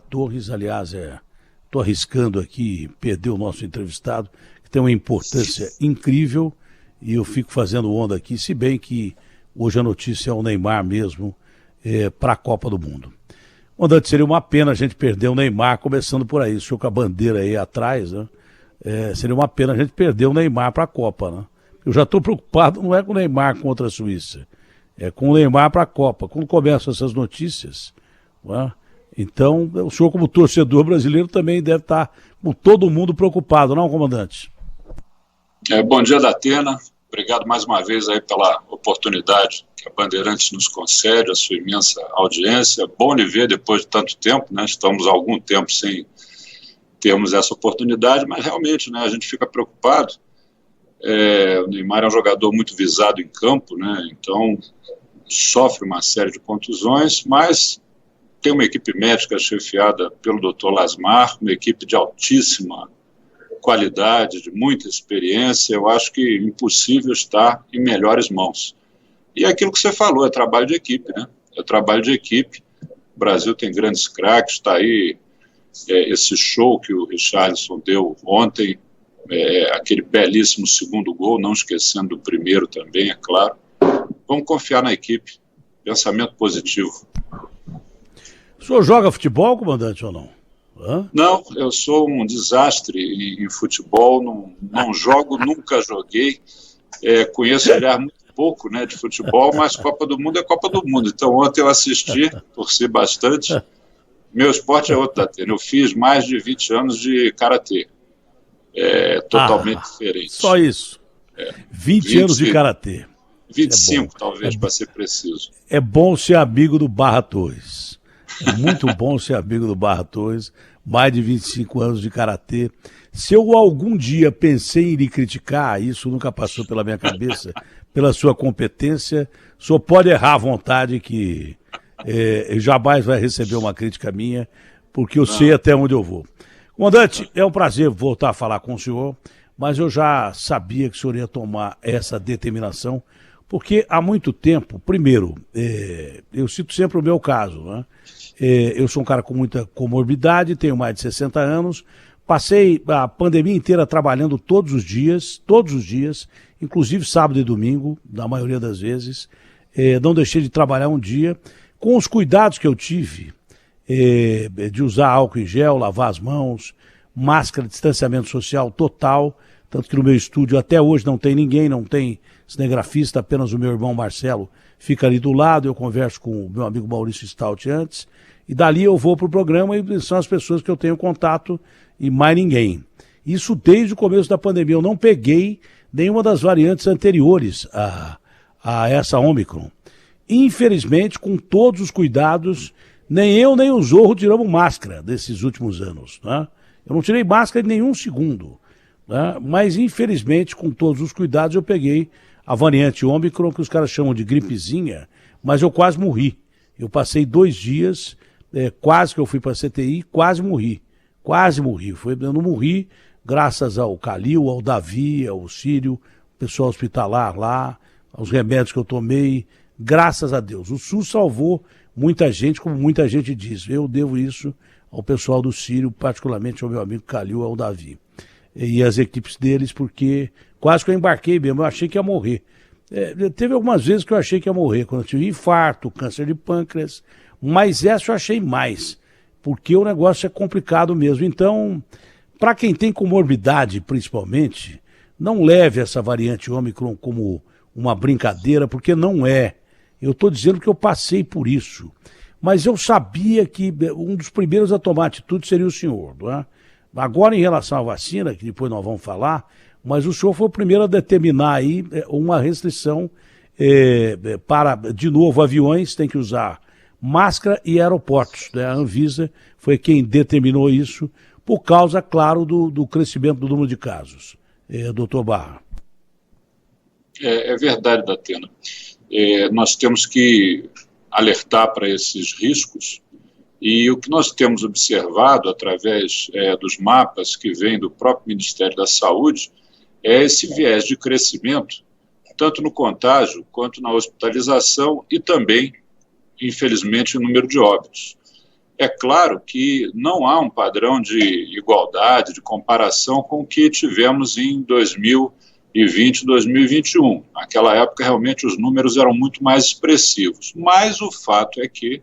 Torres, aliás, estou arriscando aqui perder o nosso entrevistado, que tem uma importância incrível, e eu fico fazendo onda aqui, se bem que hoje a notícia é o Neymar mesmo para a Copa do Mundo. Comandante, seria uma pena a gente perder o Neymar, começando por aí, o senhor com a bandeira aí atrás, né? Seria uma pena a gente perder o Neymar para a Copa, né? Eu já estou preocupado, não é com o Neymar contra a Suíça, é com o Neymar para a Copa. Quando começam essas notícias, né? Então, o senhor como torcedor brasileiro também deve estar com todo mundo preocupado, não, comandante? Bom dia, Datena. Obrigado mais uma vez aí pela oportunidade que a Bandeirantes nos concede, a sua imensa audiência. Bom lhe ver depois de tanto tempo, né? Estamos há algum tempo sem termos essa oportunidade, mas realmente, né, a gente fica preocupado. O Neymar é um jogador muito visado em campo, né? Então sofre uma série de contusões, mas tem uma equipe médica chefiada pelo Dr. Lasmar, uma equipe de altíssima qualidade, de muita experiência. Eu acho que é impossível estar em melhores mãos. E é aquilo que você falou, é trabalho de equipe, né? É trabalho de equipe. O Brasil tem grandes craques, está aí esse show que o Richarlison deu ontem, aquele belíssimo segundo gol, não esquecendo do primeiro também, é claro. Vamos confiar na equipe. Pensamento positivo. O senhor joga futebol, comandante, ou não? Não, eu sou um desastre em futebol, não jogo, nunca joguei, conheço, aliás, muito pouco, né, de futebol, mas Copa do Mundo é Copa do Mundo. Então ontem eu assisti, torci bastante. Meu esporte é outro, Datena. Eu fiz mais de 20 anos de karatê, totalmente diferente. Só isso, 20 anos de karatê. 25 talvez, para ser preciso. É bom ser amigo do Barra Torres. É muito bom ser amigo do Barra Torres, mais de 25 anos de karatê. Se eu algum dia pensei em lhe criticar, isso nunca passou pela minha cabeça, pela sua competência, o senhor pode errar à vontade que jamais vai receber uma crítica minha, porque eu sei até onde eu vou. Comandante, é um prazer voltar a falar com o senhor, mas eu já sabia que o senhor ia tomar essa determinação, porque há muito tempo, primeiro, eu cito sempre o meu caso, né? Eu sou um cara com muita comorbidade, tenho mais de 60 anos, passei a pandemia inteira trabalhando todos os dias, inclusive sábado e domingo, na maioria das vezes, não deixei de trabalhar um dia, com os cuidados que eu tive, de usar álcool em gel, lavar as mãos, máscara, distanciamento social total, tanto que no meu estúdio até hoje não tem ninguém, não tem cinegrafista, apenas o meu irmão Marcelo fica ali do lado, eu converso com o meu amigo Maurício Stout antes, e dali eu vou para o programa e são as pessoas que eu tenho contato e mais ninguém. Isso desde o começo da pandemia. Eu não peguei nenhuma das variantes anteriores a essa Ômicron. Infelizmente, com todos os cuidados, nem eu nem o Zorro tiramos máscara desses últimos anos, né? Eu não tirei máscara em nenhum segundo, né? Mas infelizmente, com todos os cuidados, eu peguei a variante Ômicron, que os caras chamam de gripezinha, mas eu quase morri. Eu passei 2 dias, quase que eu fui para a CTI, quase morri. Eu não morri graças ao Calil, ao Davi, ao Círio, o pessoal hospitalar lá, aos remédios que eu tomei, graças a Deus. O SUS salvou muita gente, como muita gente diz. Eu devo isso ao pessoal do Círio, particularmente ao meu amigo Calil, ao Davi. E as equipes deles, porque quase que eu embarquei mesmo, eu achei que ia morrer. Teve algumas vezes que eu achei que ia morrer, quando eu tive infarto, câncer de pâncreas, mas essa eu achei mais, porque o negócio é complicado mesmo. Então, para quem tem comorbidade, principalmente, não leve essa variante Ômicron como uma brincadeira, porque não é. Eu estou dizendo que eu passei por isso. Mas eu sabia que um dos primeiros a tomar atitude seria o senhor, não é? Agora, em relação à vacina, que depois nós vamos falar, mas o senhor foi o primeiro a determinar aí uma restrição para, de novo, aviões tem que usar máscara e aeroportos, né? A Anvisa foi quem determinou isso, por causa, claro, do crescimento do número de casos. Doutor Barra. É verdade, Datena. Nós temos que alertar para esses riscos, e o que nós temos observado através dos mapas que vêm do próprio Ministério da Saúde é esse viés de crescimento, tanto no contágio quanto na hospitalização e também, infelizmente, no número de óbitos. É claro que não há um padrão de igualdade, de comparação com o que tivemos em 2020, 2021. Naquela época, realmente, os números eram muito mais expressivos. Mas o fato é que,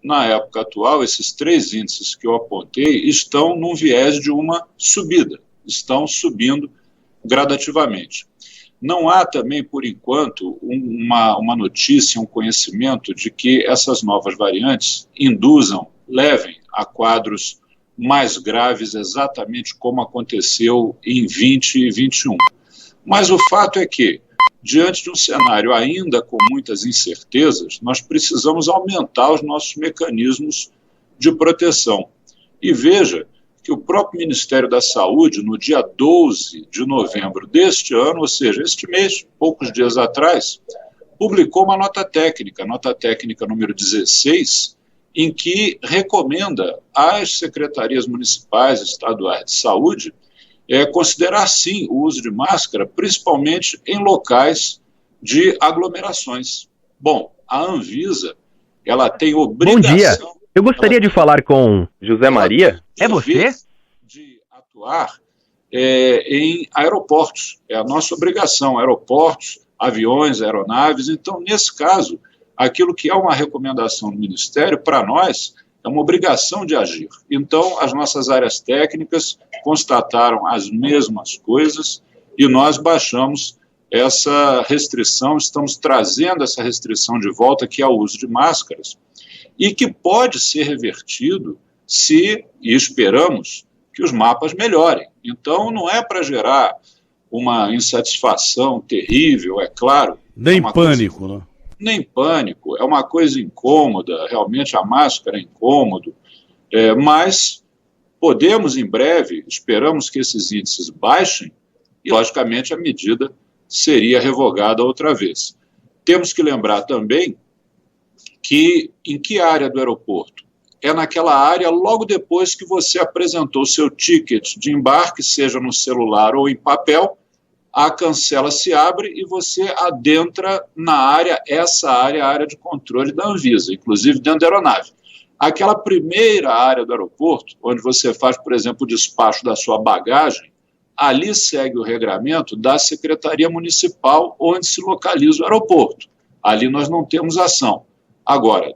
na época atual, esses 3 índices que eu apontei estão num viés de uma subida, estão subindo gradativamente. Não há também, por enquanto, uma notícia, um conhecimento de que essas novas variantes levem a quadros mais graves, exatamente como aconteceu em 20 e 21. Mas o fato é que, diante de um cenário ainda com muitas incertezas, nós precisamos aumentar os nossos mecanismos de proteção. E veja que o próprio Ministério da Saúde, no dia 12 de novembro deste ano, ou seja, este mês, poucos dias atrás, publicou uma nota técnica número 16, em que recomenda às secretarias municipais e estaduais de saúde considerar, sim, o uso de máscara, principalmente em locais de aglomerações. Bom, a Anvisa, ela tem obrigação... Bom dia, eu gostaria de falar com José Maria. É você? De atuar em aeroportos, é a nossa obrigação, aeroportos, aviões, aeronaves. Então, nesse caso, aquilo que é uma recomendação do Ministério, para nós, é uma obrigação de agir. Então, as nossas áreas técnicas constataram as mesmas coisas e nós baixamos essa restrição, estamos trazendo essa restrição de volta, que é o uso de máscaras, e que pode ser revertido se, e esperamos, que os mapas melhorem. Então, não é para gerar uma insatisfação terrível, é claro. Nem pânico, né? Nem pânico, é uma coisa incômoda, realmente a máscara é incômodo, mas podemos em breve, esperamos que esses índices baixem e, logicamente, a medida seria revogada outra vez. Temos que lembrar também que em que área do aeroporto? É naquela área logo depois que você apresentou seu ticket de embarque, seja no celular ou em papel, a cancela se abre e você adentra na área, essa área, a área de controle da Anvisa, inclusive dentro da aeronave. Aquela primeira área do aeroporto, onde você faz, por exemplo, o despacho da sua bagagem, ali segue o regramento da Secretaria Municipal onde se localiza o aeroporto. Ali nós não temos ação. Agora,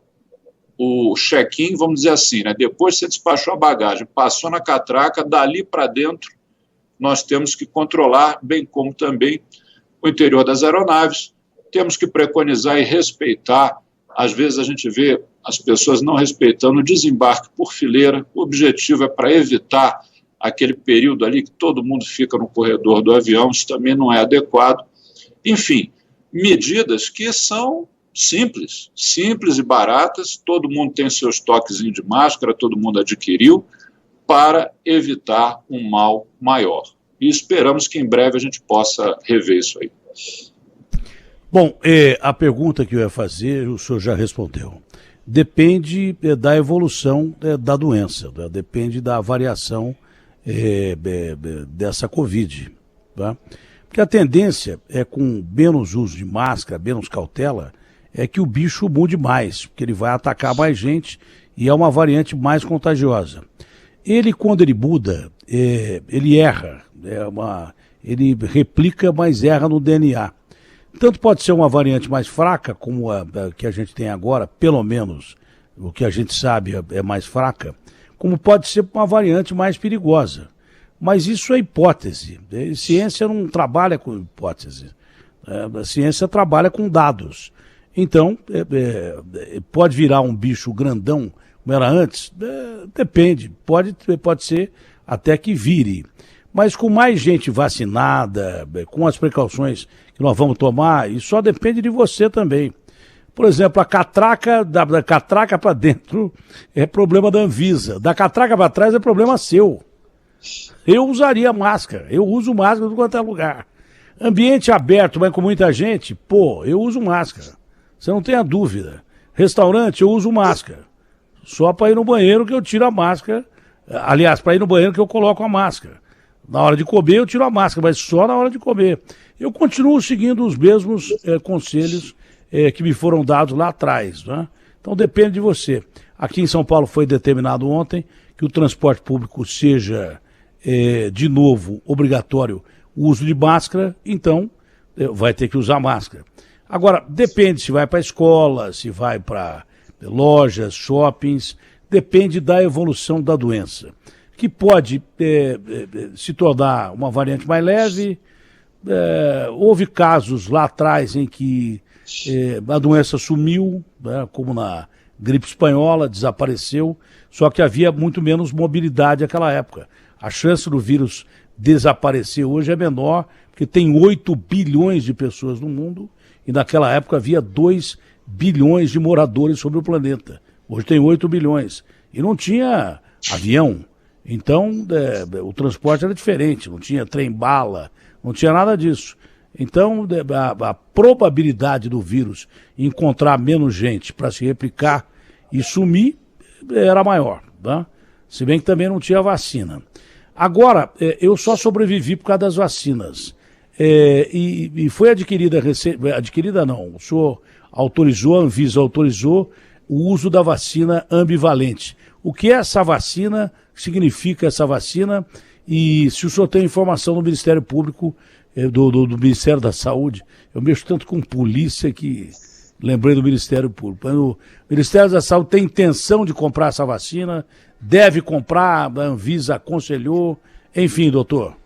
o check-in, vamos dizer assim, né, depois que você despachou a bagagem, passou na catraca, dali para dentro, nós temos que controlar, bem como também o interior das aeronaves. Temos que preconizar e respeitar. Às vezes a gente vê as pessoas não respeitando o desembarque por fileira. O objetivo é para evitar aquele período ali que todo mundo fica no corredor do avião. Isso também não é adequado. Enfim, medidas que são simples e baratas. Todo mundo tem seus toquezinhos de máscara, todo mundo adquiriu, para evitar um mal maior. E esperamos que em breve a gente possa rever isso aí. Bom, a pergunta que eu ia fazer, o senhor já respondeu. Depende da evolução da doença, depende da variação dessa Covid. Tá? Porque a tendência é, com menos uso de máscara, menos cautela, é que o bicho mude mais, porque ele vai atacar mais gente e é uma variante mais contagiosa. Ele, quando ele muda, ele erra, ele replica, mas erra no DNA. Tanto pode ser uma variante mais fraca, como a que a gente tem agora, pelo menos o que a gente sabe é mais fraca, como pode ser uma variante mais perigosa. Mas isso é hipótese. A ciência não trabalha com hipótese. A ciência trabalha com dados. Então, pode virar um bicho grandão, como era antes? Depende, pode ser até que vire. Mas com mais gente vacinada, com as precauções que nós vamos tomar, isso só depende de você também. Por exemplo, a catraca, da catraca para dentro é problema da Anvisa, da catraca para trás é problema seu. Eu usaria máscara, eu uso máscara em qualquer lugar. Ambiente aberto, mas com muita gente, eu uso máscara. Você não tenha dúvida. Restaurante, eu uso máscara. Só para ir no banheiro que eu tiro a máscara. Aliás, para ir no banheiro que eu coloco a máscara. Na hora de comer eu tiro a máscara, mas só na hora de comer. Eu continuo seguindo os mesmos conselhos que me foram dados lá atrás. Né? Então depende de você. Aqui em São Paulo foi determinado ontem que o transporte público seja, de novo, obrigatório o uso de máscara, então vai ter que usar máscara. Agora, depende se vai para a escola, se vai para lojas, shoppings, depende da evolução da doença, que pode se tornar uma variante mais leve. Houve casos lá atrás em que a doença sumiu, né, como na gripe espanhola, desapareceu, só que havia muito menos mobilidade naquela época. A chance do vírus desaparecer hoje é menor, porque tem 8 bilhões de pessoas no mundo, e naquela época havia 2 bilhões de moradores sobre o planeta. Hoje tem 8 bilhões. E não tinha avião. Então, o transporte era diferente, não tinha trem-bala, não tinha nada disso. Então, a probabilidade do vírus encontrar menos gente para se replicar e sumir era maior, tá? Se bem que também não tinha vacina. Agora, eu só sobrevivi por causa das vacinas. E foi adquirida não, o senhor autorizou, a Anvisa autorizou o uso da vacina ambivalente. O que é essa vacina? O que significa essa vacina? E se o senhor tem informação do Ministério Público, do Ministério da Saúde, eu mexo tanto com polícia que lembrei do Ministério Público. O Ministério da Saúde tem intenção de comprar essa vacina, deve comprar, a Anvisa aconselhou, enfim, doutor.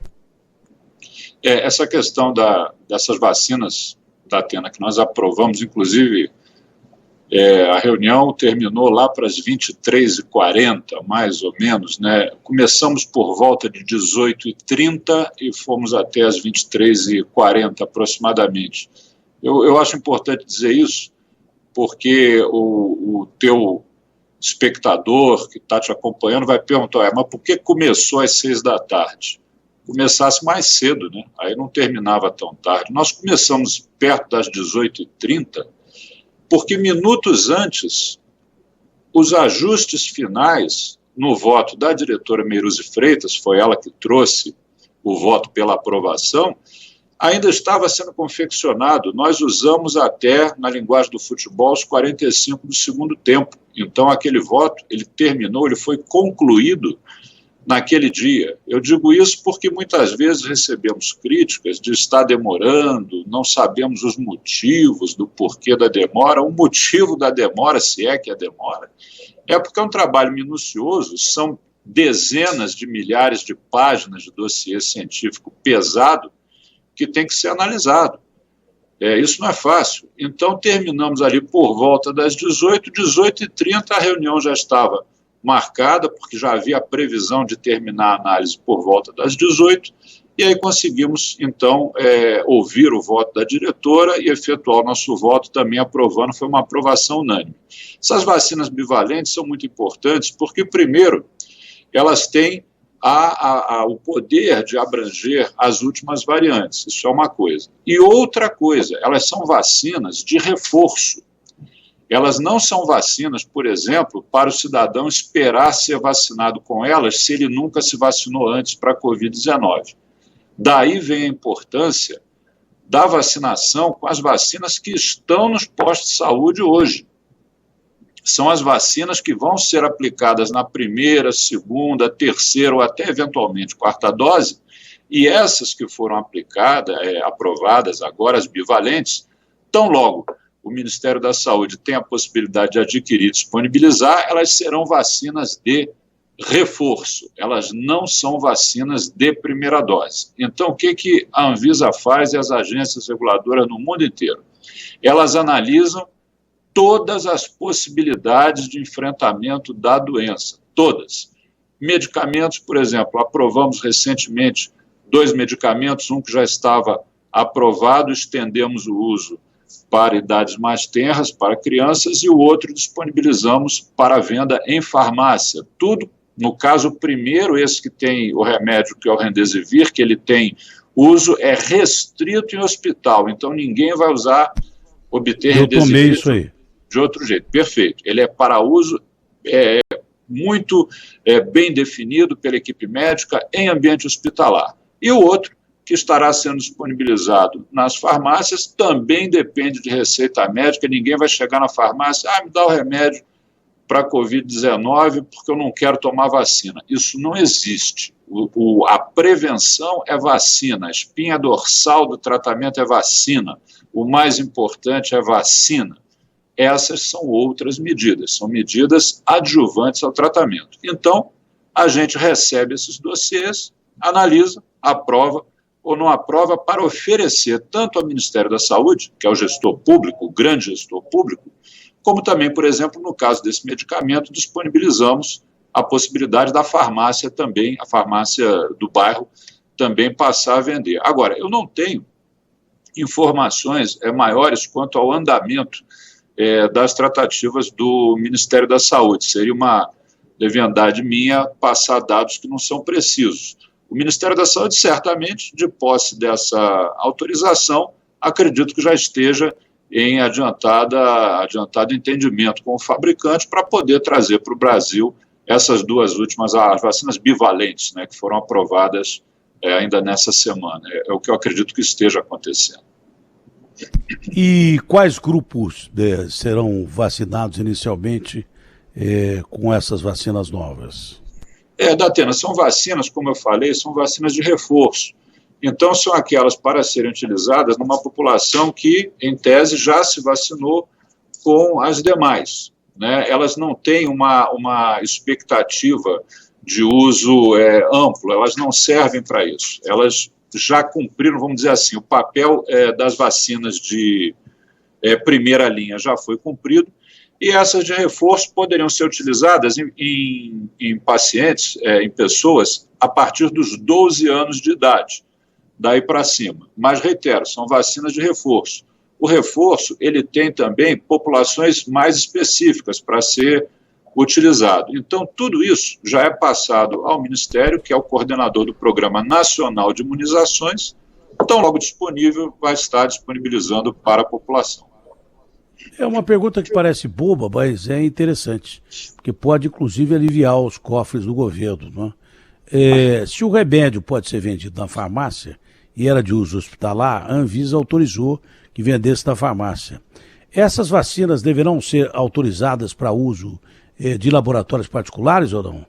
Essa questão dessas vacinas, Datena, que nós aprovamos, inclusive, a reunião terminou lá para as 23h40, mais ou menos, né? Começamos por volta de 18h30 e fomos até as 23h40 aproximadamente. Eu acho importante dizer isso, porque o teu espectador que está te acompanhando vai perguntar, mas por que começou às 6 da tarde? Começasse mais cedo, né? Aí não terminava tão tarde. Nós começamos perto das 18h30, porque minutos antes, os ajustes finais no voto da diretora Meiruzi Freitas, foi ela que trouxe o voto pela aprovação, ainda estava sendo confeccionado. Nós usamos até, na linguagem do futebol, os 45 do segundo tempo. Então, aquele voto, ele terminou, ele foi concluído naquele dia. Eu digo isso porque muitas vezes recebemos críticas de estar demorando, não sabemos os motivos do porquê da demora. O motivo da demora, se é que é demora, é porque é um trabalho minucioso, são dezenas de milhares de páginas de dossiê científico pesado que tem que ser analisado. Isso não é fácil. Então, terminamos ali por volta das 18h30, a reunião já estava marcada, porque já havia a previsão de terminar a análise por volta das 18h, e aí conseguimos, então, ouvir o voto da diretora e efetuar o nosso voto também aprovando, foi uma aprovação unânime. Essas vacinas bivalentes são muito importantes, porque, primeiro, elas têm o poder de abranger as últimas variantes, isso é uma coisa. E outra coisa, elas são vacinas de reforço. Elas não são vacinas, por exemplo, para o cidadão esperar ser vacinado com elas se ele nunca se vacinou antes para a Covid-19. Daí vem a importância da vacinação com as vacinas que estão nos postos de saúde hoje. São as vacinas que vão ser aplicadas na primeira, segunda, terceira ou até eventualmente quarta dose, e essas que foram aprovadas agora, as bivalentes, tão logo o Ministério da Saúde tem a possibilidade de adquirir e disponibilizar, elas serão vacinas de reforço, elas não são vacinas de primeira dose. Então, o que a Anvisa faz e as agências reguladoras no mundo inteiro? Elas analisam todas as possibilidades de enfrentamento da doença, todas. Medicamentos, por exemplo, aprovamos recentemente 2 medicamentos, um que já estava aprovado, estendemos o uso para idades mais tenras, para crianças, e o outro disponibilizamos para venda em farmácia. Tudo, no caso, o primeiro, esse que tem o remédio, que é o Remdesivir, que ele tem uso, é restrito em hospital, então ninguém vai obter Remdesivir. Eu tomei isso aí. De outro jeito, perfeito. Ele é para uso muito bem definido pela equipe médica em ambiente hospitalar. E o outro, que estará sendo disponibilizado nas farmácias, também depende de receita médica. Ninguém vai chegar na farmácia, me dá o remédio para a Covid-19 porque eu não quero tomar vacina. Isso não existe. A prevenção é vacina, a espinha dorsal do tratamento é vacina, o mais importante é vacina. Essas são outras medidas, são medidas adjuvantes ao tratamento. Então, a gente recebe esses dossiês, analisa, aprova ou não aprova para oferecer tanto ao Ministério da Saúde, que é o gestor público, o grande gestor público, como também, por exemplo, no caso desse medicamento, disponibilizamos a possibilidade da farmácia também, a farmácia do bairro, também passar a vender. Agora, eu não tenho informações maiores quanto ao andamento das tratativas do Ministério da Saúde. Seria uma leviandade minha passar dados que não são precisos. O Ministério da Saúde, certamente, de posse dessa autorização, acredito que já esteja em adiantado entendimento com o fabricante para poder trazer para o Brasil essas duas últimas, as vacinas bivalentes, né, que foram aprovadas ainda nessa semana. É o que eu acredito que esteja acontecendo. E quais grupos serão vacinados inicialmente com essas vacinas novas? Datena, são vacinas, como eu falei, são vacinas de reforço. Então, são aquelas para serem utilizadas numa população que, em tese, já se vacinou com as demais, né? Elas não têm uma expectativa de uso amplo, elas não servem para isso. Elas já cumpriram, vamos dizer assim, o papel das vacinas de primeira linha já foi cumprido, e essas de reforço poderiam ser utilizadas em pacientes, em pessoas, a partir dos 12 anos de idade, daí para cima. Mas, reitero, são vacinas de reforço. O reforço, ele tem também populações mais específicas para ser utilizado. Então, tudo isso já é passado ao Ministério, que é o coordenador do Programa Nacional de Imunizações, então, logo disponível, vai estar disponibilizando para a população. É uma pergunta que parece boba, mas é interessante, porque pode, inclusive, aliviar os cofres do governo, não é? Se o remédio pode ser vendido na farmácia e era de uso hospitalar, a Anvisa autorizou que vendesse na farmácia. Essas vacinas deverão ser autorizadas para uso de laboratórios particulares ou não?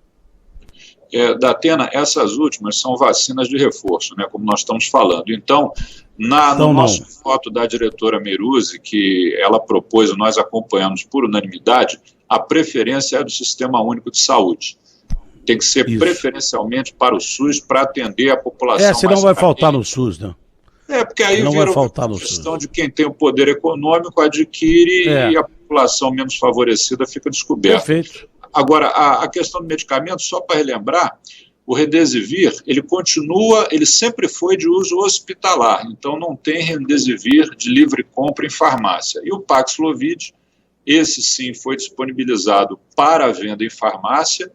Datena, essas últimas são vacinas de reforço, né, como nós estamos falando. Então, no nosso voto da diretora Meruzzi, que ela propôs, nós acompanhamos por unanimidade, a preferência é do Sistema Único de Saúde. Tem que ser preferencialmente para o SUS, para atender a população. Senão vai faltar no SUS, né? Porque aí vira uma questão de quem tem o poder econômico adquire e a população menos favorecida fica descoberta. Perfeito. Agora, a questão do medicamento, só para relembrar, o Remdesivir, ele sempre foi de uso hospitalar, então não tem Remdesivir de livre compra em farmácia. E o Paxlovid, esse sim foi disponibilizado para venda em farmácia,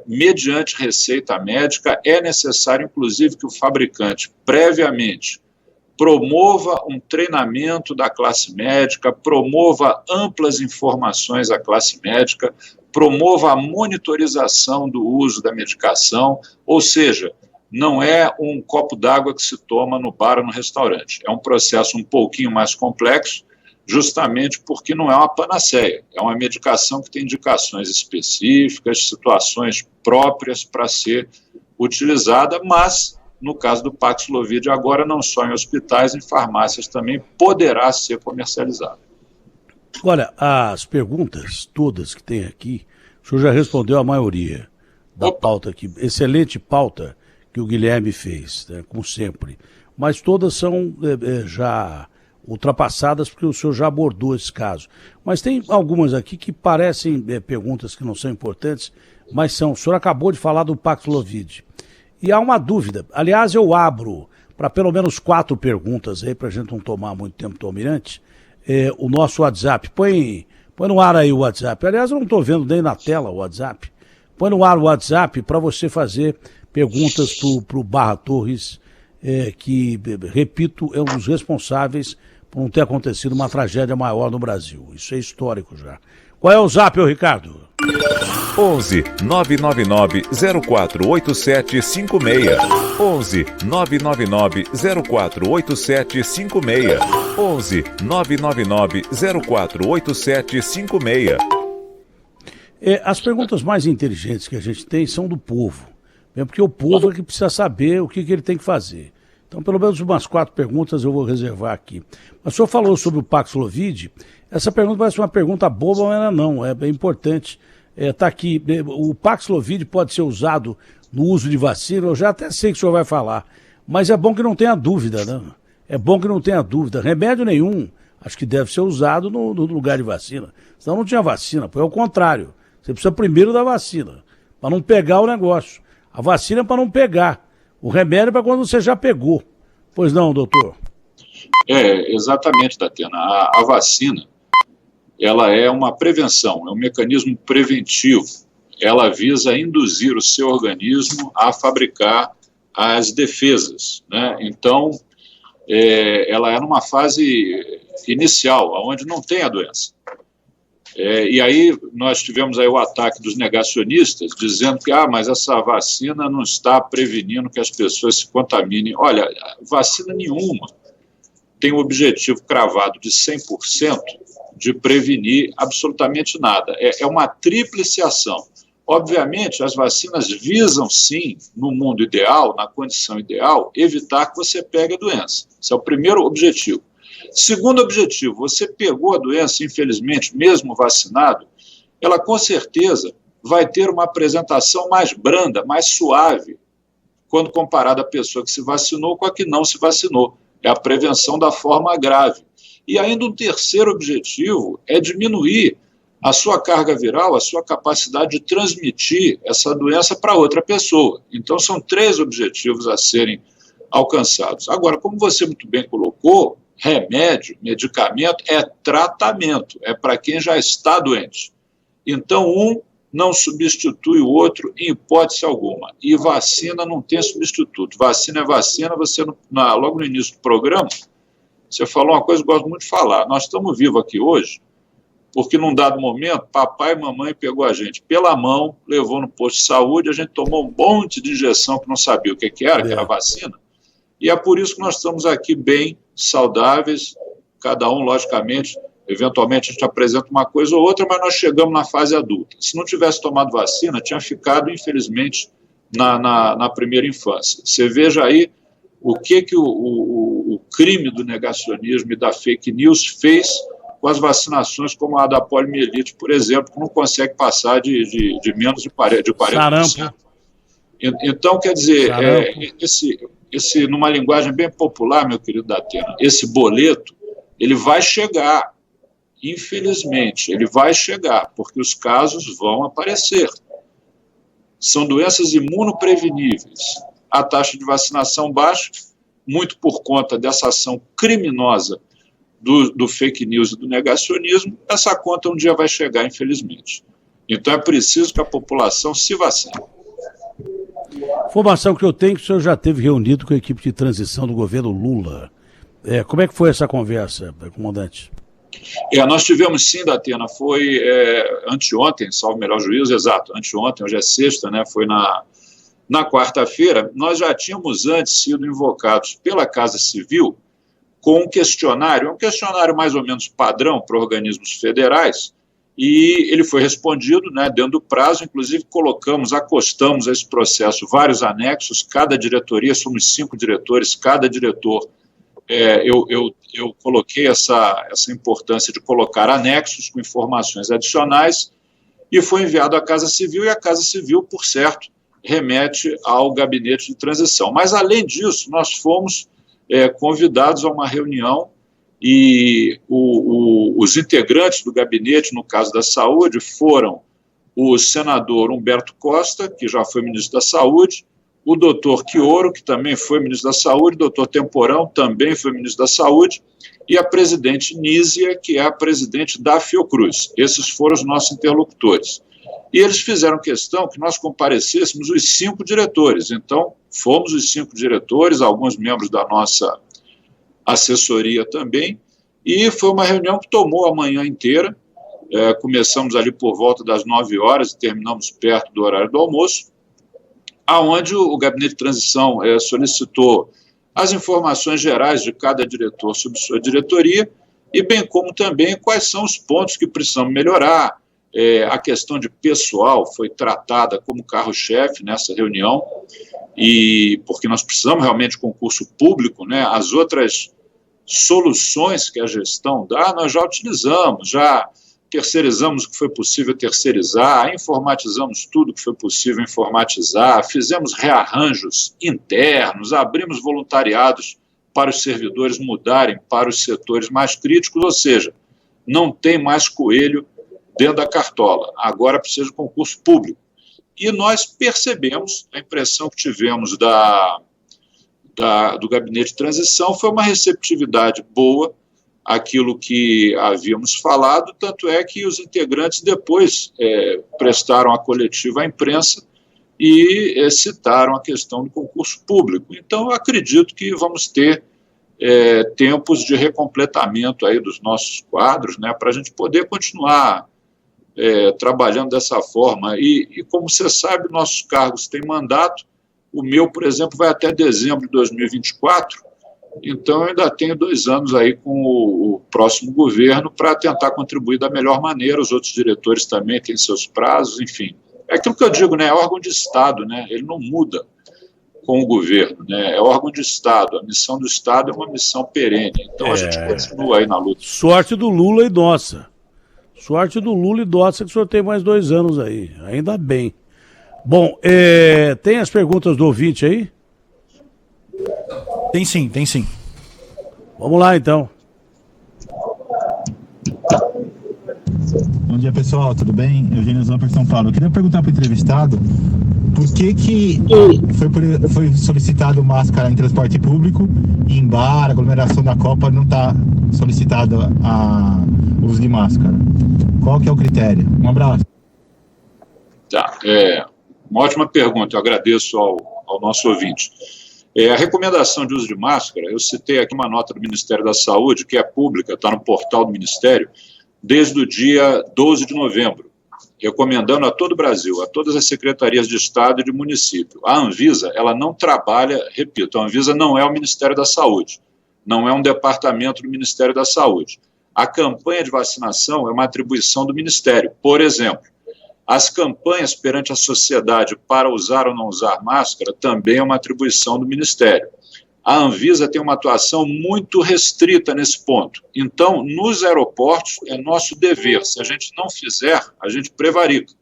mediante receita médica. É necessário, inclusive, que o fabricante, previamente, promova um treinamento da classe médica, promova amplas informações à classe médica, promova a monitorização do uso da medicação, ou seja, não é um copo d'água que se toma no bar ou no restaurante. É um processo um pouquinho mais complexo, justamente porque não é uma panaceia, é uma medicação que tem indicações específicas, situações próprias para ser utilizada, mas, no caso do Paxlovid, agora não só em hospitais, em farmácias também poderá ser comercializado. Olha, as perguntas todas que tem aqui, o senhor já respondeu a maioria da pauta aqui. Excelente pauta que o Guilherme fez, né, como sempre. Mas todas são já ultrapassadas porque o senhor já abordou esse caso. Mas tem algumas aqui que parecem perguntas que não são importantes, mas são. O senhor acabou de falar do Paxlovid. E há uma dúvida. Aliás, eu abro para pelo menos 4 perguntas aí, para a gente não tomar muito tempo do Almirante. O nosso WhatsApp. Põe no ar aí o WhatsApp. Aliás, eu não estou vendo nem na tela o WhatsApp. Põe no ar o WhatsApp para você fazer perguntas para o Barra Torres, que, repito, é um dos responsáveis por não ter acontecido uma tragédia maior no Brasil. Isso é histórico já. Qual é o zap, ô Ricardo? 11 999 048756. 11 999 048756. 11 999 048756. As perguntas mais inteligentes que a gente tem são do povo, né? Porque o povo é que precisa saber o que ele tem que fazer. Então, pelo menos umas 4 perguntas eu vou reservar aqui. Mas o senhor falou sobre o Paxlovid. Essa pergunta parece uma pergunta boba, mas ela não, é bem importante. Está aqui, o Paxlovid pode ser usado no uso de vacina, eu já até sei que o senhor vai falar, mas é bom que não tenha dúvida, né? É bom que não tenha dúvida. Remédio nenhum, acho que deve ser usado no lugar de vacina. Senão não tinha vacina, é o contrário. Você precisa primeiro da vacina, para não pegar o negócio. A vacina é para não pegar. O remédio é para quando você já pegou. Pois não, doutor? Exatamente, Datena. A vacina, ela é uma prevenção, é um mecanismo preventivo. Ela visa induzir o seu organismo a fabricar as defesas, né? Então, ela é numa fase inicial, onde não tem a doença. E aí nós tivemos aí o ataque dos negacionistas, dizendo que mas essa vacina não está prevenindo que as pessoas se contaminem. Olha, vacina nenhuma tem o objetivo cravado de 100% de prevenir absolutamente nada. É uma tríplice ação. Obviamente, as vacinas visam, sim, no mundo ideal, na condição ideal, evitar que você pegue a doença. Esse é o primeiro objetivo. Segundo objetivo, você pegou a doença, infelizmente, mesmo vacinado, ela com certeza vai ter uma apresentação mais branda, mais suave, quando comparada à pessoa que se vacinou com a que não se vacinou. É a prevenção da forma grave. E ainda um terceiro objetivo é diminuir a sua carga viral, a sua capacidade de transmitir essa doença para outra pessoa. Então, são 3 objetivos a serem alcançados. Agora, como você muito bem colocou, remédio, medicamento é tratamento, é para quem já está doente. Então, um não substitui o outro em hipótese alguma. E vacina não tem substituto. Vacina é vacina. Você, logo no início do programa, você falou uma coisa que eu gosto muito de falar. Nós estamos vivos aqui hoje porque, num dado momento, papai e mamãe pegou a gente pela mão, levou no posto de saúde, a gente tomou um monte de injeção que não sabia o que era, que era vacina. E é por isso que nós estamos aqui bem saudáveis, cada um, logicamente, eventualmente a gente apresenta uma coisa ou outra, mas nós chegamos na fase adulta. Se não tivesse tomado vacina, tinha ficado, infelizmente, na primeira infância. Você veja aí o que o crime do negacionismo e da fake news fez com as vacinações como a da poliomielite, por exemplo, que não consegue passar de menos de 40%. Sarampo. Então, quer dizer, numa linguagem bem popular, meu querido Datena, esse boleto, ele vai chegar, infelizmente, ele vai chegar, porque os casos vão aparecer. São doenças imunopreveníveis. A taxa de vacinação baixa, muito por conta dessa ação criminosa do fake news e do negacionismo, essa conta um dia vai chegar, infelizmente. Então é preciso que a população se vacine. Informação que eu tenho que o senhor já teve reunido com a equipe de transição do governo Lula. Como é que foi essa conversa, comandante? Nós tivemos sim, Datena, foi anteontem, salvo o melhor juízo, exato, anteontem, hoje é sexta, né, foi na quarta-feira. Nós já tínhamos antes sido invocados pela Casa Civil com um questionário mais ou menos padrão para organismos federais, e ele foi respondido, né, dentro do prazo. Inclusive acostamos a esse processo vários anexos, cada diretoria, somos 5 diretores, cada diretor, eu coloquei essa importância de colocar anexos com informações adicionais, e foi enviado à Casa Civil, e a Casa Civil, por certo, remete ao gabinete de transição. Mas, além disso, nós fomos convidados a uma reunião, e os integrantes do gabinete, no caso da saúde, foram o senador Humberto Costa, que já foi ministro da Saúde, o doutor Quioro, que também foi ministro da Saúde, o doutor Temporão, também foi ministro da Saúde, e a presidente Nízia, que é a presidente da Fiocruz. Esses foram os nossos interlocutores. E eles fizeram questão que nós comparecêssemos os 5 diretores. Então, fomos os 5 diretores, alguns membros da nossa assessoria também, e foi uma reunião que tomou a manhã inteira. Começamos ali por volta das 9 horas e terminamos perto do horário do almoço, aonde o gabinete de transição solicitou as informações gerais de cada diretor sobre sua diretoria, e bem como também quais são os pontos que precisamos melhorar, A questão de pessoal foi tratada como carro-chefe nessa reunião, e porque nós precisamos realmente de concurso público, né? As outras soluções que a gestão dá, nós já utilizamos, já terceirizamos o que foi possível terceirizar, informatizamos tudo que foi possível informatizar, fizemos rearranjos internos, abrimos voluntariados para os servidores mudarem para os setores mais críticos, ou seja, não tem mais coelho dentro da cartola, agora precisa de concurso público. E nós percebemos, a impressão que tivemos do gabinete de transição foi uma receptividade boa àquilo que havíamos falado, tanto é que os integrantes depois prestaram a coletiva à imprensa e citaram a questão do concurso público. Então, eu acredito que vamos ter tempos de recompletamento aí dos nossos quadros, né, para a gente poder continuar trabalhando dessa forma. E como você sabe, nossos cargos têm mandato. O meu, por exemplo, vai até dezembro de 2024, então eu ainda tenho 2 anos aí com o próximo governo para tentar contribuir da melhor maneira. Os outros diretores também têm seus prazos, enfim. É aquilo que eu digo, né? É órgão de Estado, né? Ele não muda com o governo, né? É órgão de Estado. A missão do Estado é uma missão perene. Então a gente continua aí na luta. Sorte do Lula e nossa. Sorte do Lula e nossa que o senhor tem mais 2 anos aí. Ainda bem. Bom, tem as perguntas do ouvinte aí? Tem sim, tem sim. Vamos lá, então. Bom dia, pessoal, tudo bem? Eugênio Zamper, São Paulo. Eu queria perguntar para o entrevistado por que foi solicitado máscara em transporte público e em bar, aglomeração da Copa, não está solicitado o uso de máscara. Qual que é o critério? Um abraço. Tá, uma ótima pergunta, eu agradeço ao nosso ouvinte. A recomendação de uso de máscara, eu citei aqui uma nota do Ministério da Saúde, que é pública, está no portal do Ministério, desde o dia 12 de novembro, recomendando a todo o Brasil, a todas as secretarias de Estado e de município. A Anvisa, ela não trabalha, repito, a Anvisa não é o Ministério da Saúde, não é um departamento do Ministério da Saúde. A campanha de vacinação é uma atribuição do Ministério. Por exemplo, as campanhas perante a sociedade para usar ou não usar máscara também é uma atribuição do Ministério. A Anvisa tem uma atuação muito restrita nesse ponto. Então, nos aeroportos, é nosso dever. Se a gente não fizer, a gente prevarica,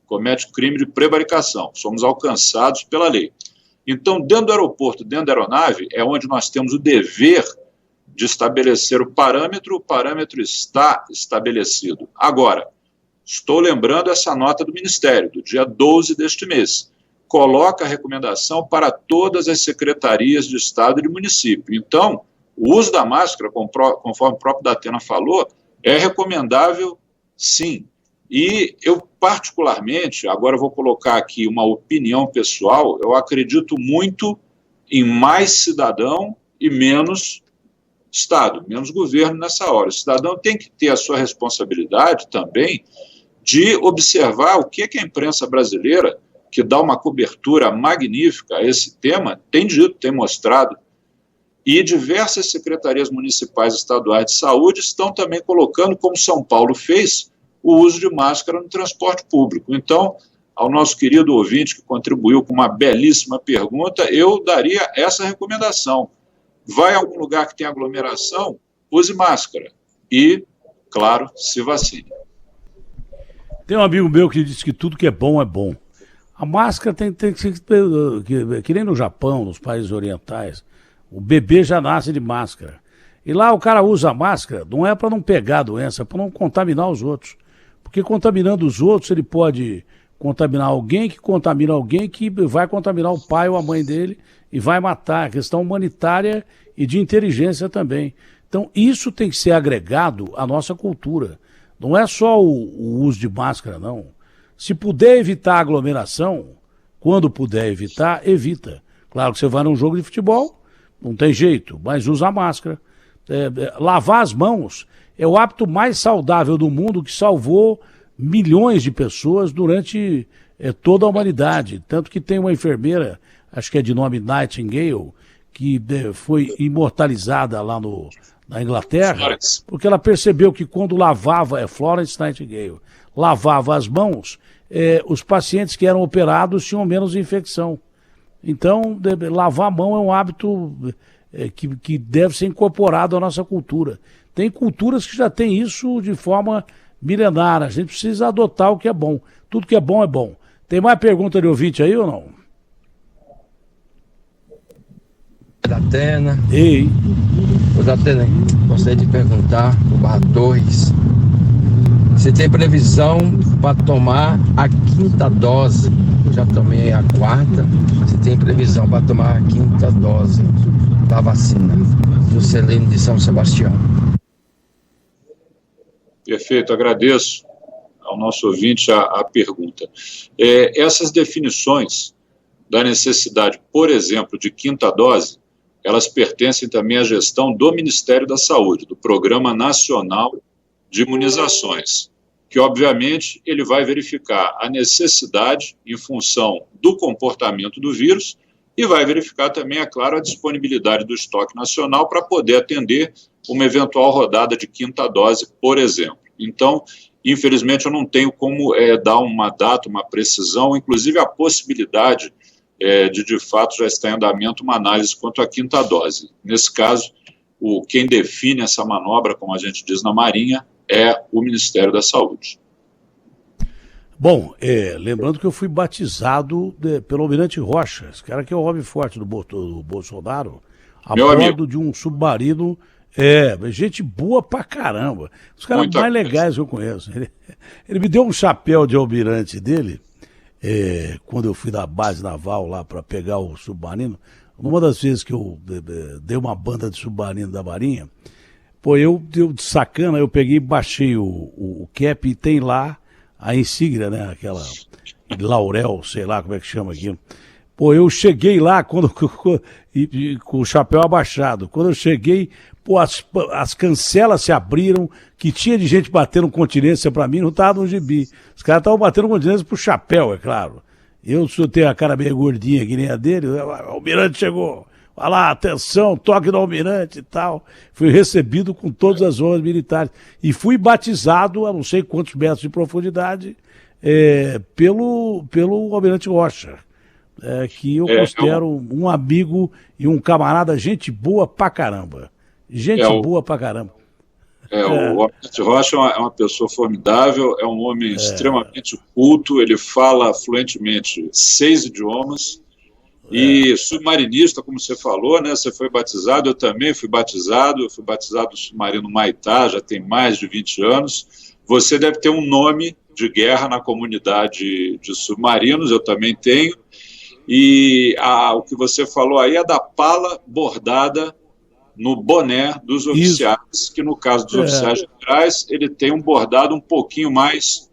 comete crime de prevaricação. Somos alcançados pela lei. Então, dentro do aeroporto, dentro da aeronave, é onde nós temos o dever de estabelecer o parâmetro está estabelecido. Agora, estou lembrando essa nota do Ministério, do dia 12 deste mês. Coloca a recomendação para todas as secretarias de Estado e de município. Então, o uso da máscara, conforme o próprio Datena falou, é recomendável, sim. E eu, particularmente, agora vou colocar aqui uma opinião pessoal, eu acredito muito em mais cidadão e menos Estado, menos governo nessa hora. O cidadão tem que ter a sua responsabilidade também de observar o que a imprensa brasileira, que dá uma cobertura magnífica a esse tema, tem dito, tem mostrado. E diversas secretarias municipais e estaduais de saúde estão também colocando, como São Paulo fez, o uso de máscara no transporte público. Então, ao nosso querido ouvinte que contribuiu com uma belíssima pergunta, eu daria essa recomendação. Vai a algum lugar que tem aglomeração, use máscara e, claro, se vacine. Tem um amigo meu que diz que tudo que é bom é bom. A máscara tem que ser que nem no Japão, nos países orientais. O bebê já nasce de máscara. E lá o cara usa a máscara, não é para não pegar a doença, é para não contaminar os outros. Porque contaminando os outros, ele pode contaminar alguém que contamina alguém que vai contaminar o pai ou a mãe dele e vai matar. A questão humanitária e de inteligência também. Então isso tem que ser agregado à nossa cultura. Não é só o uso de máscara, não. Se puder evitar a aglomeração, quando puder evitar, evita. Claro que você vai num jogo de futebol, não tem jeito, mas usa a máscara. Lavar as mãos é o hábito mais saudável do mundo que salvou milhões de pessoas durante toda a humanidade. Tanto que tem uma enfermeira, acho que é de nome Nightingale, que foi imortalizada lá na Inglaterra, porque ela percebeu que quando lavava, Florence Nightingale, lavava as mãos, os pacientes que eram operados tinham menos infecção. Então, lavar a mão é um hábito que deve ser incorporado à nossa cultura. Tem culturas que já têm isso de forma milenar. A gente precisa adotar o que é bom. Tudo que é bom é bom. Tem mais pergunta de ouvinte aí ou não? Da Atena. Ei. Ô, da Atena, gostaria de perguntar o Barra Torres se tem previsão para tomar a 5ª dose. Eu já tomei a 4ª. Se tem previsão para tomar a 5ª dose da vacina do Celino de São Sebastião. Perfeito, agradeço ao nosso ouvinte a pergunta. Essas definições da necessidade, por exemplo, de 5ª dose, elas pertencem também à gestão do Ministério da Saúde, do Programa Nacional de Imunizações, que, obviamente, ele vai verificar a necessidade em função do comportamento do vírus e vai verificar também, é claro, a disponibilidade do estoque nacional para poder atender uma eventual rodada de 5ª dose, por exemplo. Então, infelizmente, eu não tenho como dar uma data, uma precisão, inclusive a possibilidade de fato, já está em andamento uma análise quanto à 5ª dose. Nesse caso, quem define essa manobra, como a gente diz na Marinha, é o Ministério da Saúde. Bom, lembrando que eu fui batizado pelo Almirante Rocha, esse cara que é o homem forte do Bolsonaro, a bordo de um submarino, gente boa pra caramba, os caras mais legais que eu conheço. Ele me deu um chapéu de almirante dele, quando eu fui da base naval lá para pegar o submarino. Numa das vezes que eu dei uma banda de submarino da Marinha, eu de sacana, eu peguei e baixei o cap e tem lá a insígnia, né, aquela laurel, sei lá como é que chama aquilo. Eu cheguei lá com o chapéu abaixado. Quando eu cheguei, as cancelas se abriram, que tinha de gente batendo continência pra mim, não tava no gibi. Os caras estavam batendo continência pro chapéu, é claro. Eu tenho a cara meio gordinha, que nem a dele, o almirante chegou. Vai lá, atenção, toque do almirante e tal. Fui recebido com todas as honras militares. E fui batizado a não sei quantos metros de profundidade pelo almirante Rocha. Que eu considero um amigo e um camarada, gente boa pra caramba. Boa pra caramba. O Almirante Rocha é uma pessoa formidável, é um homem extremamente culto, ele fala fluentemente 6 idiomas, e submarinista, como você falou, né? Você foi batizado, eu também fui batizado, no submarino Maitá, já tem mais de 20 anos. Você deve ter um nome de guerra na comunidade de submarinos, eu também tenho. E o que você falou aí é da pala bordada no boné dos oficiais, que no caso dos oficiais generais, ele tem um bordado um pouquinho mais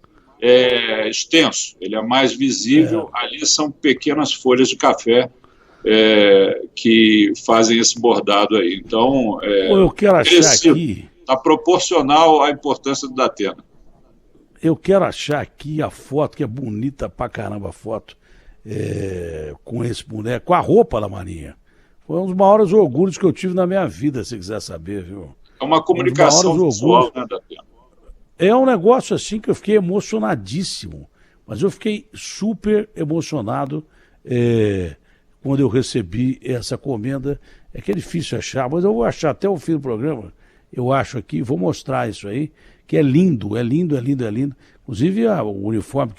extenso, ele é mais visível, ali são pequenas folhas de café que fazem esse bordado aí. Então, eu quero achar aqui... Está proporcional à importância do Datena. Eu quero achar aqui a foto, que é bonita pra caramba a foto, com esse boneco, com a roupa da Marinha. Foi um dos maiores orgulhos que eu tive na minha vida, se quiser saber, viu? É uma comunicação visual, né, Datena? É um negócio assim que eu fiquei emocionadíssimo, mas eu fiquei super emocionado quando eu recebi essa comenda. É que é difícil achar, mas eu vou achar até o fim do programa, eu acho aqui, vou mostrar isso aí, que é lindo, é lindo, é lindo, é lindo. Inclusive o uniforme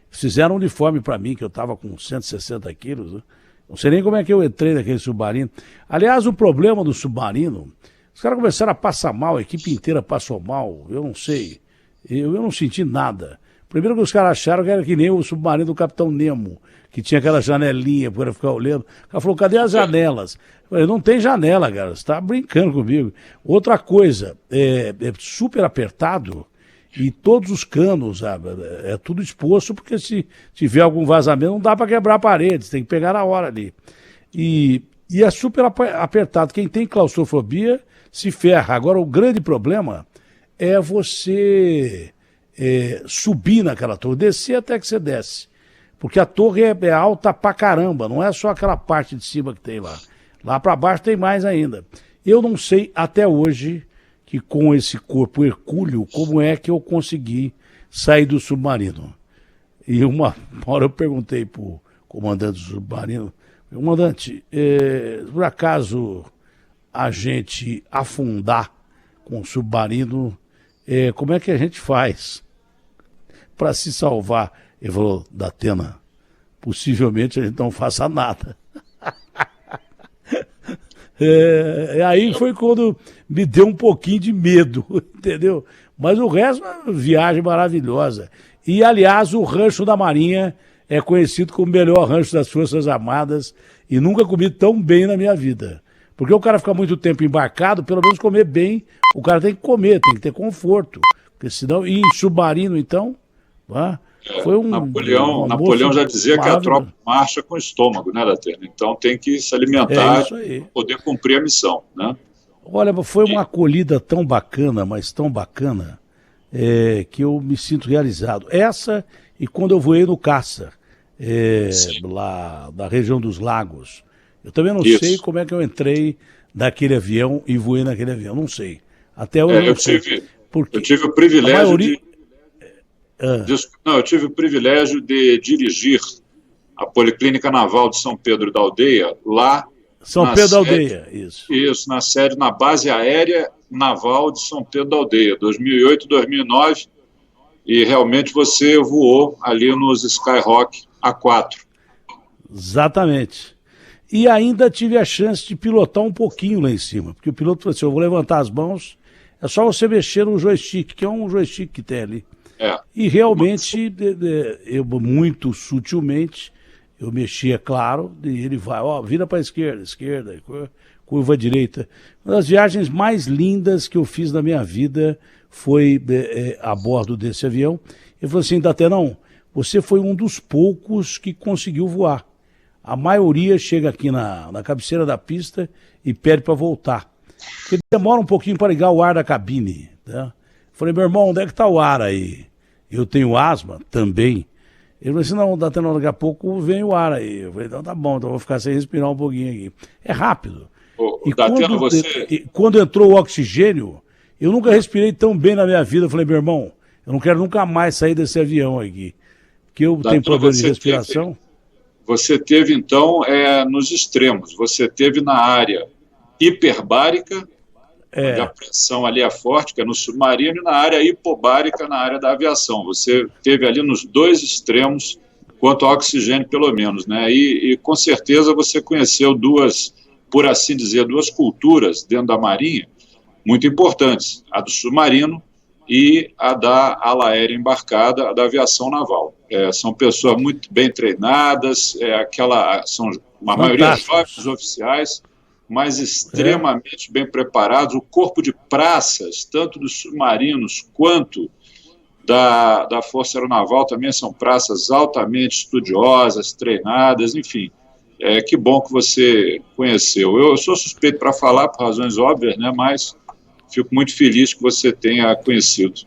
fizeram um uniforme para mim, que eu estava com 160 quilos, né? Não sei nem como é que eu entrei naquele submarino. Aliás, o problema do submarino, os caras começaram a passar mal, a equipe inteira passou mal, eu não sei. Eu não senti nada. Primeiro que os caras acharam que era que nem o submarino do Capitão Nemo, que tinha aquela janelinha para ficar olhando. O cara falou, cadê as janelas? Eu falei, não tem janela, cara, você tá brincando comigo. Outra coisa, é super apertado e todos os canos, sabe, é tudo exposto, porque se tiver algum vazamento não dá para quebrar a parede, tem que pegar na hora ali. E é super apertado. Quem tem claustrofobia se ferra. Agora, o grande problema é você subir naquela torre, descer até que você desce. Porque a torre é alta pra caramba, não é só aquela parte de cima que tem lá. Lá para baixo tem mais ainda. Eu não sei até hoje que com esse corpo hercúleo, como é que eu consegui sair do submarino. E uma hora eu perguntei para o comandante do submarino, comandante, por acaso a gente afundar com o submarino, como é que a gente faz para se salvar? Ele falou, Datena, possivelmente a gente não faça nada. Aí foi quando me deu um pouquinho de medo, entendeu? Mas o resto é uma viagem maravilhosa. E, aliás, o rancho da Marinha é conhecido como o melhor rancho das Forças Armadas e nunca comi tão bem na minha vida. Porque o cara fica muito tempo embarcado, pelo menos comer bem, o cara tem que comer, tem que ter conforto. Porque senão, e em submarino, então, foi um... Napoleão já dizia que a tropa marcha com o estômago, né, Datena? Então tem que se alimentar para poder cumprir a missão, né? Olha, foi uma acolhida tão bacana, mas tão bacana, que eu me sinto realizado. Essa e quando eu voei no caça, lá da região dos lagos. Eu também não sei como é que eu entrei naquele avião e voei naquele avião, não sei. Até hoje eu não sei. Eu tive o privilégio eu tive o privilégio de dirigir a Policlínica Naval de São Pedro da Aldeia, lá São Pedro da Aldeia, isso. Isso, na sede, na base aérea naval de São Pedro da Aldeia, 2008, 2009, e realmente você voou ali nos Skyhawk A4. Exatamente. E ainda tive a chance de pilotar um pouquinho lá em cima, porque o piloto falou assim, eu vou levantar as mãos, é só você mexer no joystick, que é um joystick que tem ali. E realmente, eu muito sutilmente, eu mexia, claro, e ele vai, vira para a esquerda, curva à direita. Uma das viagens mais lindas que eu fiz na minha vida foi a bordo desse avião. Ele falou assim, Datenão, você foi um dos poucos que conseguiu voar. A maioria chega aqui na cabeceira da pista e pede para voltar. Porque demora um pouquinho para ligar o ar da cabine. Tá? Falei, meu irmão, onde é que está o ar aí? Eu tenho asma também. Ele falou assim, não, Datenão, daqui a pouco vem o ar aí. Eu falei, então tá bom, então eu vou ficar sem respirar um pouquinho aqui. É rápido. E Datena, quando entrou o oxigênio, eu nunca respirei tão bem na minha vida. Eu falei, meu irmão, eu não quero nunca mais sair desse avião aqui. Porque eu tenho problema de respiração. Você teve, então, nos extremos. Você teve na área hiperbárica, onde a pressão ali é forte, que é no submarino, e na área hipobárica, na área da aviação. Você teve ali nos dois extremos, quanto ao oxigênio, pelo menos, né? E com certeza você conheceu duas, por assim dizer, duas culturas dentro da Marinha muito importantes, a do submarino e a da ala aérea embarcada, a da aviação naval. São pessoas muito bem treinadas, são uma maioria jovens oficiais, mas extremamente bem preparados. O corpo de praças, tanto dos submarinos quanto da Força Aeronaval, também são praças altamente estudiosas, treinadas, enfim. Que bom que você conheceu. Eu sou suspeito para falar, por razões óbvias, né, mas fico muito feliz que você tenha conhecido.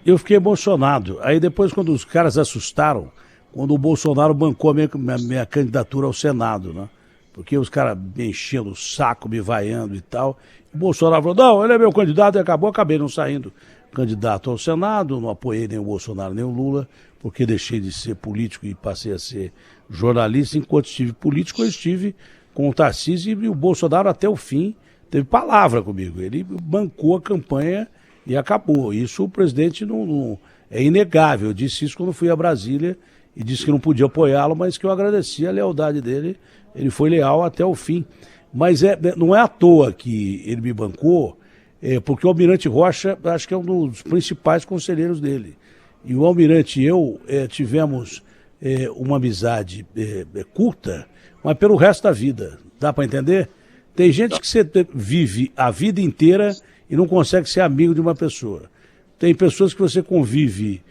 Eu fiquei emocionado. Aí depois, quando os caras assustaram, quando o Bolsonaro bancou a minha candidatura ao Senado, né? Porque os caras me enchendo o saco, me vaiando e tal. O Bolsonaro falou, não, ele é meu candidato e acabei não saindo candidato ao Senado, não apoiei nem o Bolsonaro nem o Lula, porque deixei de ser político e passei a ser jornalista. Enquanto estive político, eu estive com o Tarcísio e o Bolsonaro até o fim teve palavra comigo. Ele bancou a campanha e acabou. Isso o presidente não é inegável. Eu disse isso quando fui a Brasília e disse que não podia apoiá-lo, mas que eu agradecia a lealdade dele. Ele foi leal até o fim. Mas não é à toa que ele me bancou, porque o Almirante Rocha, acho que é um dos principais conselheiros dele. E o Almirante e eu tivemos uma amizade curta, mas pelo resto da vida. Dá para entender? Tem gente que você vive a vida inteira e não consegue ser amigo de uma pessoa. Tem pessoas que você convive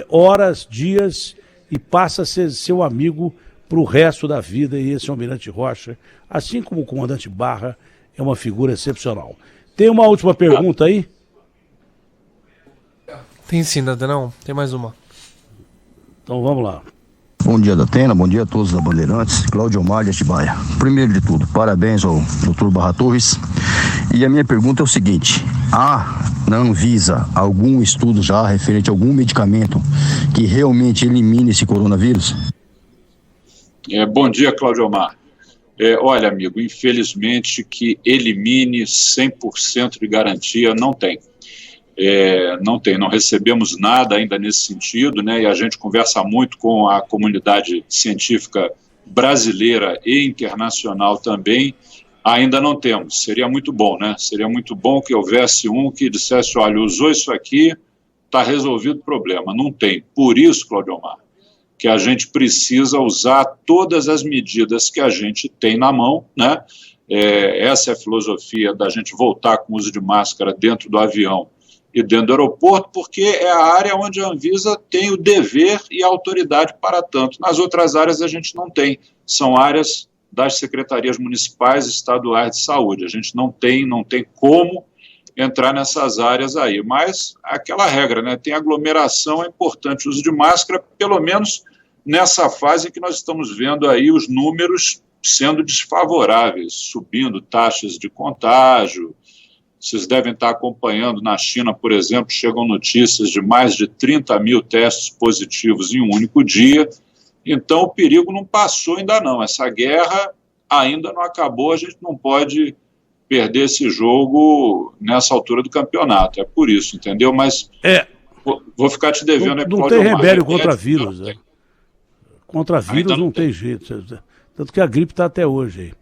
horas, dias e passa a ser seu amigo para o resto da vida, e esse Almirante Rocha, assim como o comandante Barra, é uma figura excepcional. Tem uma última pergunta aí? Tem sim, Datenão. Tem mais uma. Então vamos lá. Bom dia, Datena. Bom dia a todos da Bandeirantes. Cláudio Omar de Atibaia. Primeiro de tudo, parabéns ao Dr. Barra Torres. E a minha pergunta é o seguinte. Há na Anvisa algum estudo já referente a algum medicamento que realmente elimine esse coronavírus? Bom dia, Cláudio Omar. Olha, amigo, infelizmente que elimine 100% de garantia não tem. Não recebemos nada ainda nesse sentido, né? E a gente conversa muito com a comunidade científica brasileira e internacional também. Ainda não temos. Seria muito bom, né? Seria muito bom que houvesse um que dissesse, olha, usou isso aqui, está resolvido o problema. Não tem. Por isso, Cláudio Omar, que a gente precisa usar todas as medidas que a gente tem na mão, né? Essa é a filosofia da gente voltar com o uso de máscara dentro do avião e dentro do aeroporto, porque é a área onde a Anvisa tem o dever e a autoridade para tanto. Nas outras áreas a gente não tem. São áreas das secretarias municipais e estaduais de saúde. A gente não tem como entrar nessas áreas aí. Mas aquela regra, né? Tem aglomeração, é importante o uso de máscara, pelo menos nessa fase em que nós estamos vendo aí os números sendo desfavoráveis, subindo taxas de contágio. Vocês devem estar acompanhando, na China, por exemplo, chegam notícias de mais de 30 mil testes positivos em um único dia. Então, o perigo não passou ainda não. Essa guerra ainda não acabou, a gente não pode perder esse jogo nessa altura do campeonato. É por isso, entendeu? Mas vou ficar te devendo. Não tem remédio contra vírus, né? Contra vírus não tem jeito. Tanto que a gripe está até hoje aí.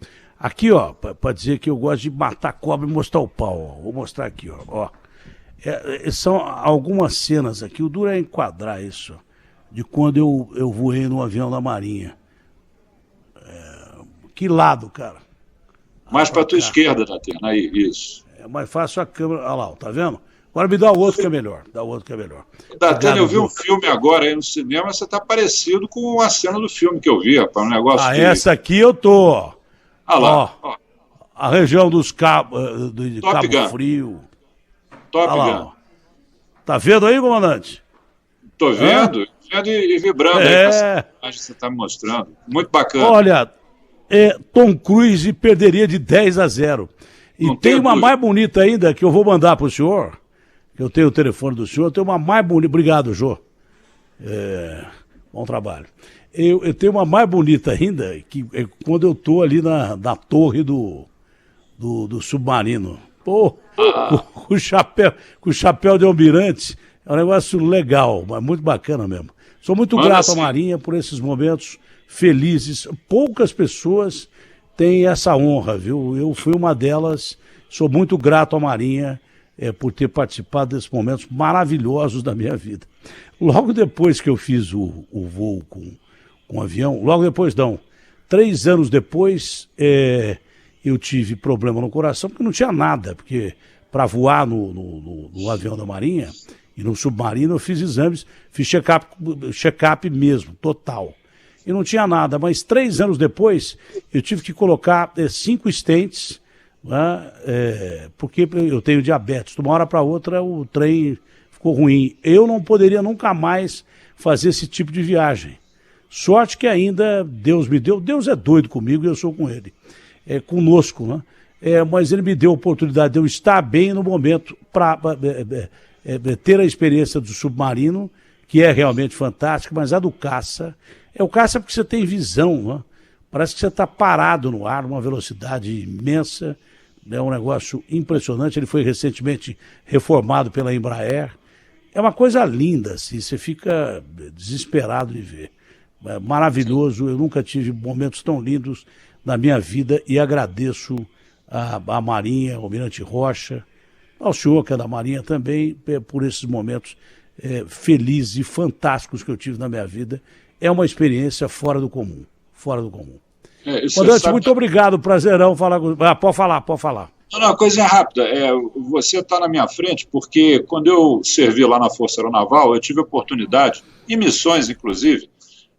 Aqui, ó, para dizer que eu gosto de matar cobra e mostrar o pau, ó. Vou mostrar aqui, ó. São algumas cenas aqui, o duro é enquadrar isso, ó, de quando eu voei no avião da Marinha. Que lado, cara? Mais para a tua esquerda, Datena, aí, isso. É mais fácil a câmera, olha lá, tá vendo? Agora me dá o outro que é melhor, Datena, eu vi um filme agora aí no cinema, você tá parecido com a cena do filme que eu vi, rapaz, um negócio essa aqui eu tô, ó. Ah lá, ó. A região dos Cabo, de Cabo Gun. Frio. Top Gun. Ó. Tá vendo aí, comandante? Tô vendo, e vibrando aí com essa imagem que você tá me mostrando. Muito bacana. Olha, Tom Cruise perderia de 10-0. E Não tem uma dúvida. mais bonita ainda que eu vou mandar pro senhor, que eu tenho o telefone do senhor, tem uma mais bonita. Obrigado, Jô. Bom trabalho. Eu tenho uma mais bonita ainda, que é quando eu tô ali na torre do submarino. Pô, com o chapéu de almirante, é um negócio legal, mas muito bacana mesmo. Sou muito grato à Marinha por esses momentos felizes. Poucas pessoas têm essa honra, viu? Eu fui uma delas, sou muito grato à Marinha por ter participado desses momentos maravilhosos da minha vida. Logo depois que eu fiz o voo com o avião, logo depois não, 3 anos depois, eu tive problema no coração, porque não tinha nada, porque para voar no avião da Marinha e no submarino eu fiz exames, fiz check-up mesmo, total. E não tinha nada, mas 3 anos depois eu tive que colocar 5 stents, né, porque eu tenho diabetes. De uma hora para outra o trem ficou ruim. Eu não poderia nunca mais fazer esse tipo de viagem. Sorte que ainda Deus me deu. Deus é doido comigo e eu sou com ele. Conosco, né? Mas ele me deu a oportunidade de eu estar bem no momento para ter a experiência do submarino, que é realmente fantástica, mas a do caça, o caça porque você tem visão, né? Parece que você está parado no ar, uma velocidade imensa, é um negócio impressionante. Ele foi recentemente reformado pela Embraer. É uma coisa linda, assim, você fica desesperado de ver. É maravilhoso, eu nunca tive momentos tão lindos na minha vida e agradeço à Marinha, ao Almirante Rocha, ao senhor que é da Marinha também, por esses momentos felizes e fantásticos que eu tive na minha vida. É uma experiência fora do comum, fora do comum. Comandante, muito obrigado, prazerão falar com... Pode falar. Não, uma coisa rápida, você está na minha frente porque quando eu servi lá na Força Aeronaval, eu tive a oportunidade, em missões inclusive,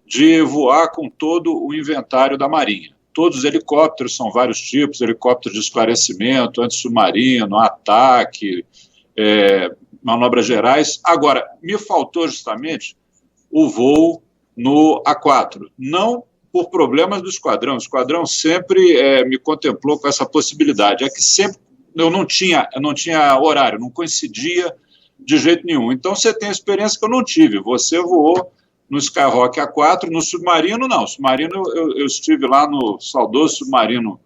de voar com todo o inventário da Marinha. Todos os helicópteros, são vários tipos, helicópteros de esclarecimento, antissubmarino, ataque, manobras gerais. Agora, me faltou justamente o voo no A4, não por problemas do esquadrão. O esquadrão sempre me contemplou com essa possibilidade. É que sempre, eu não tinha horário, não coincidia de jeito nenhum. Então você tem a experiência que eu não tive. Você voou no Skyhawk A4, no Submarino não. Submarino eu estive lá no saudoso Submarino.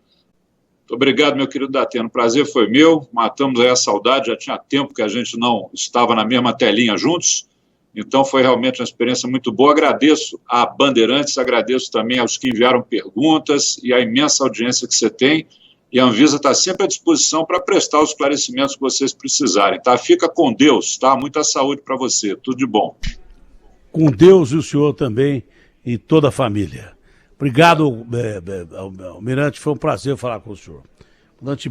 Muito obrigado, meu querido Datena. O prazer foi meu. Matamos aí a saudade. Já tinha tempo que a gente não estava na mesma telinha juntos. Então foi realmente uma experiência muito boa. Agradeço a Bandeirantes, agradeço também aos que enviaram perguntas e a imensa audiência que você tem. E a Anvisa está sempre à disposição para prestar os esclarecimentos que vocês precisarem, tá? Fica com Deus, tá? Muita saúde para você, tudo de bom. Com Deus e o senhor também e toda a família. Obrigado, Almirante, foi um prazer falar com o senhor.